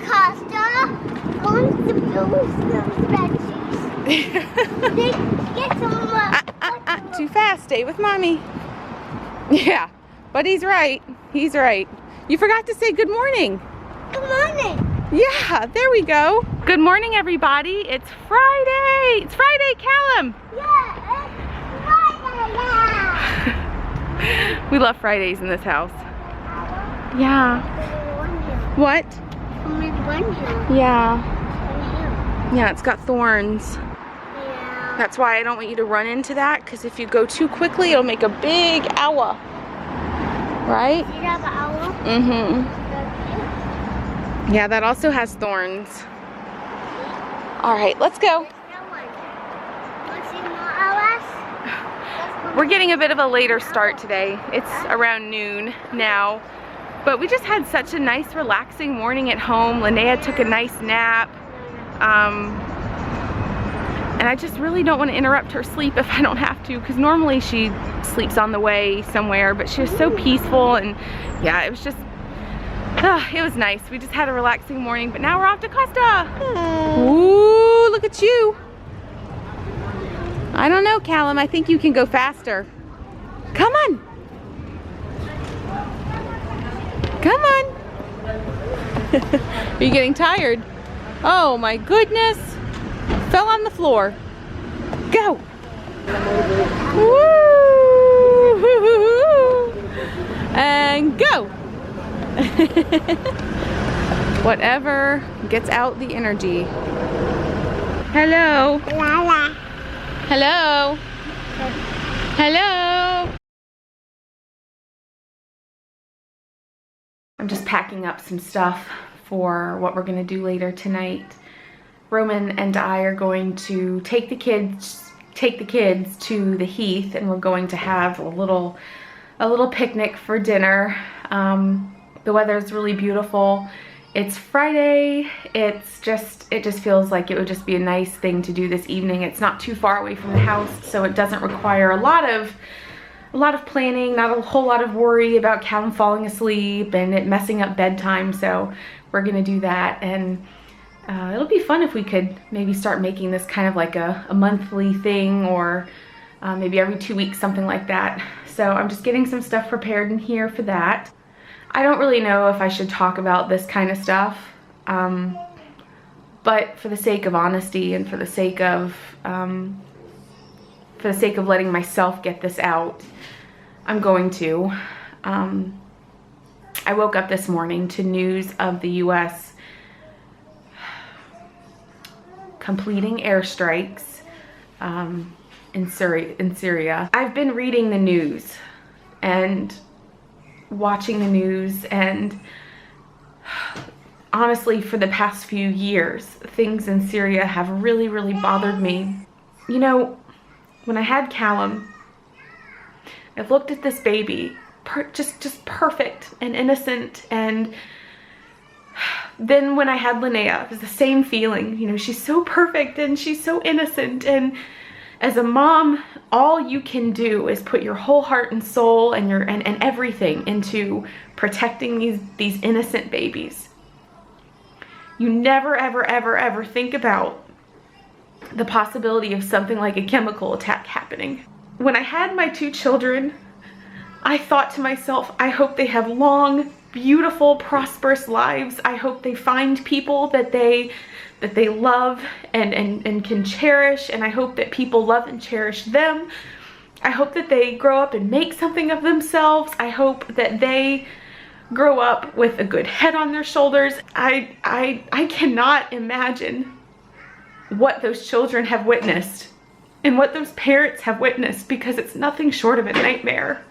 Costa wants to build some veggies. They get some Too fast. Stay with mommy. Yeah, but he's right. He's right. You forgot to say good morning. Good morning. Yeah, there we go. Good morning, everybody. It's Friday. It's Friday, Callum. Yeah, it's Friday. We love Fridays in this house. Yeah. What? Yeah. Yeah, it's got thorns. Yeah. That's why I don't want you to run into that, because if you go too quickly, it'll make a big owl. Right? You have an owl? Mm-hmm. Yeah, that also has thorns. All right, let's go. We're getting a bit of a later start today. It's around noon now. But we just had such a nice, relaxing morning at home. Linnea took a nice nap. And I just really don't want to interrupt her sleep if I don't have to, because normally she sleeps on the way somewhere, but she was so peaceful, and yeah, it was just, it was nice. We just had a relaxing morning, but now we're off to Costa. Ooh, look at you. I don't know, Callum. I think you can go faster. Come on. Come on. Are you getting tired? Oh my goodness. Fell on the floor. Go. Woo. And go. Whatever gets out the energy. Hello. Lala. Hello. Hello. I'm just packing up some stuff for what we're gonna do later tonight. Roman and I are going to take the kids to the Heath, and we're going to have a little picnic for dinner. The weather's really beautiful. It's Friday. It just feels like it would just be a nice thing to do this evening. It's not too far away from the house, so it doesn't require a lot of planning, not a whole lot of worry about Callum falling asleep and it messing up bedtime. So we're gonna do that, and it'll be fun if we could maybe start making this kind of like a monthly thing, or maybe every 2 weeks, something like that. So I'm just getting some stuff prepared in here for that. I don't really know if I should talk about this kind of stuff, but for the sake of honesty and for the sake of letting myself get this out, I'm going to. I woke up this morning to news of the US completing airstrikes in Syria. I've been reading the news and watching the news, and honestly, for the past few years, things in Syria have really, really bothered me. You know, when I had Callum, I looked at this baby, just perfect and innocent, and then when I had Linnea, it was the same feeling. You know, she's so perfect and she's so innocent, and as a mom, all you can do is put your whole heart and soul and everything into protecting these innocent babies. You never, ever, ever, ever think about the possibility of something like a chemical attack happening. When I had my 2 children, I thought to myself, I hope they have long, beautiful, prosperous lives. I hope they find people that they love and can cherish, and I hope that people love and cherish them. I hope that they grow up and make something of themselves. I hope that they grow up with a good head on their shoulders. I cannot imagine what those children have witnessed and what those parents have witnessed, because it's nothing short of a nightmare.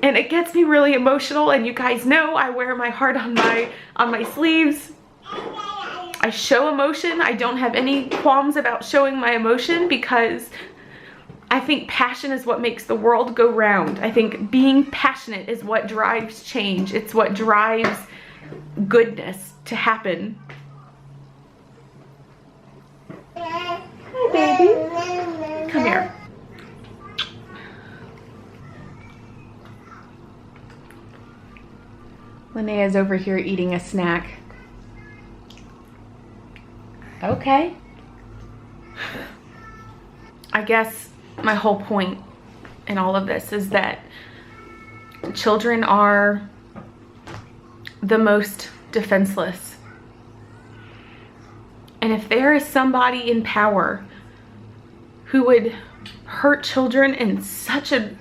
And it gets me really emotional, and you guys know I wear my heart on my sleeves. I show emotion. I don't have any qualms about showing my emotion, because I think passion is what makes the world go round. I think being passionate is what drives change. It's what drives goodness to happen. Hi, baby. Come here. Linnea's over here eating a snack. Okay. I guess my whole point in all of this is that children are the most defenseless. And if there is somebody in power who would hurt children in such an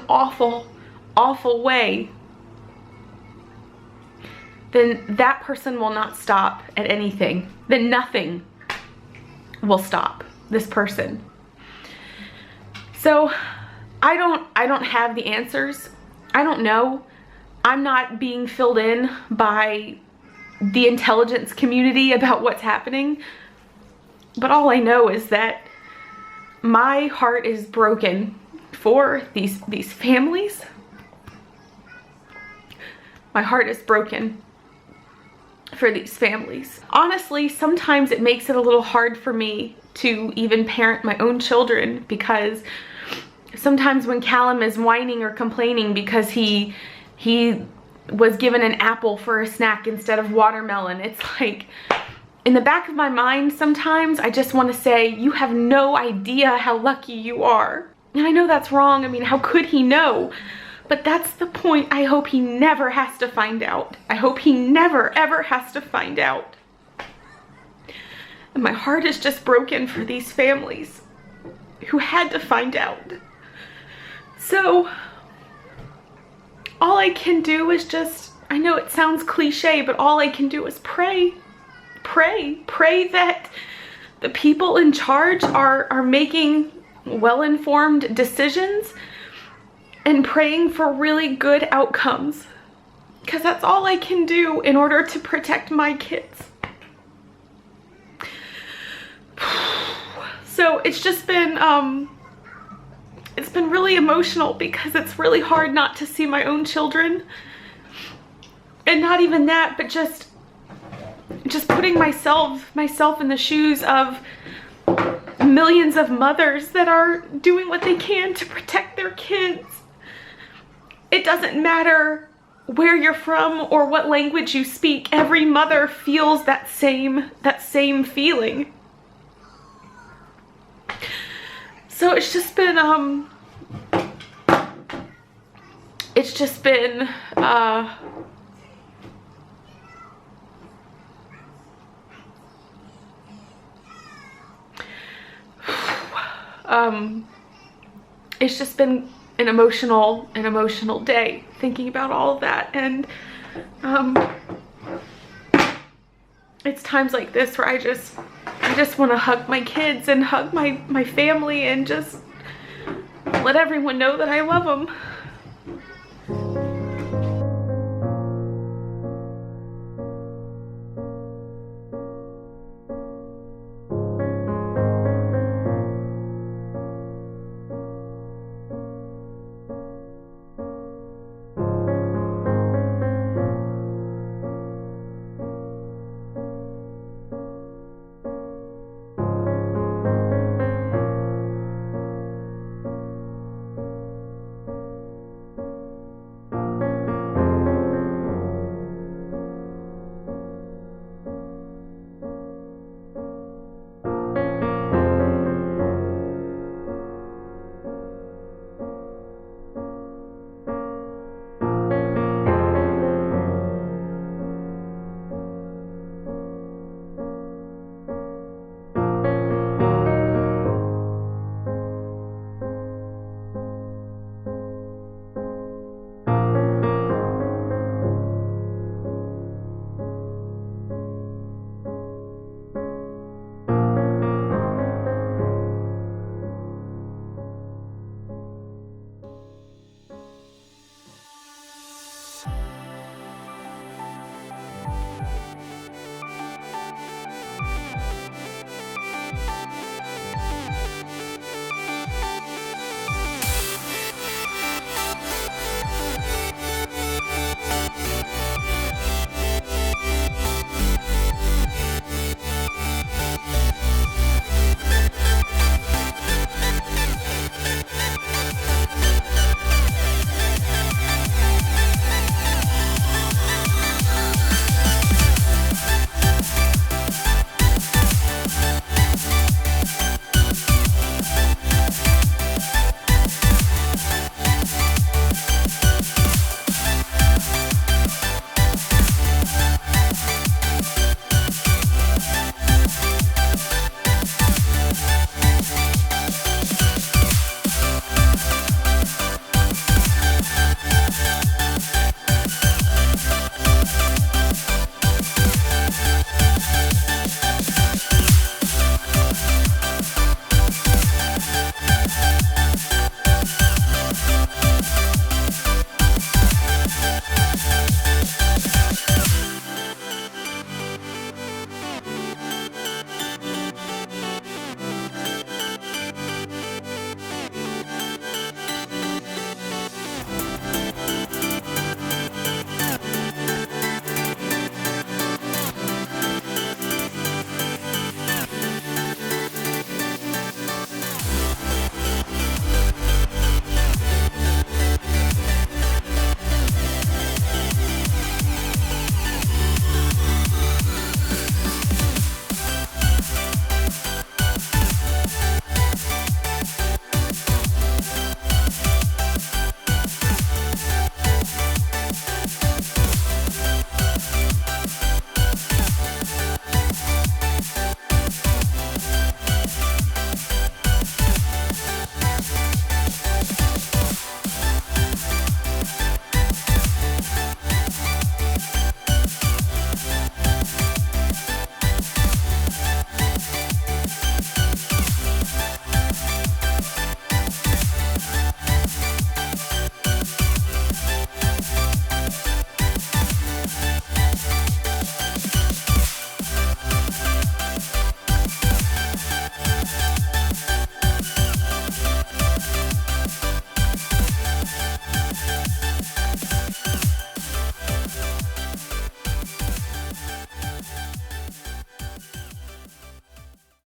awful, awful way, then that person will not stop at anything. Then nothing will stop this person. So I don't have the answers. I don't know. I'm not being filled in by the intelligence community about what's happening. But all I know is that my heart is broken for these families. My heart is broken for these families. Honestly, sometimes it makes it a little hard for me to even parent my own children, because sometimes when Callum is whining or complaining because he was given an apple for a snack instead of watermelon, it's like, in the back of my mind sometimes I just want to say, you have no idea how lucky you are. And I know that's wrong. I mean, how could he know? But that's the point I hope he never has to find out. I hope he never, ever has to find out. And my heart is just broken for these families who had to find out. So all I can do is just, I know it sounds cliche, but all I can do is pray. Pray that the people in charge are making well-informed decisions and praying for really good outcomes, because that's all I can do in order to protect my kids. So it's just been really emotional, because it's really hard not to see my own children, and not even that, but just putting myself in the shoes of millions of mothers that are doing what they can to protect their kids. It doesn't matter where you're from or what language you speak. Every mother feels that same feeling. So it's just been it's just been an emotional day thinking about all of that. And it's times like this where I just want to hug my kids and hug my family and just let everyone know that I love them.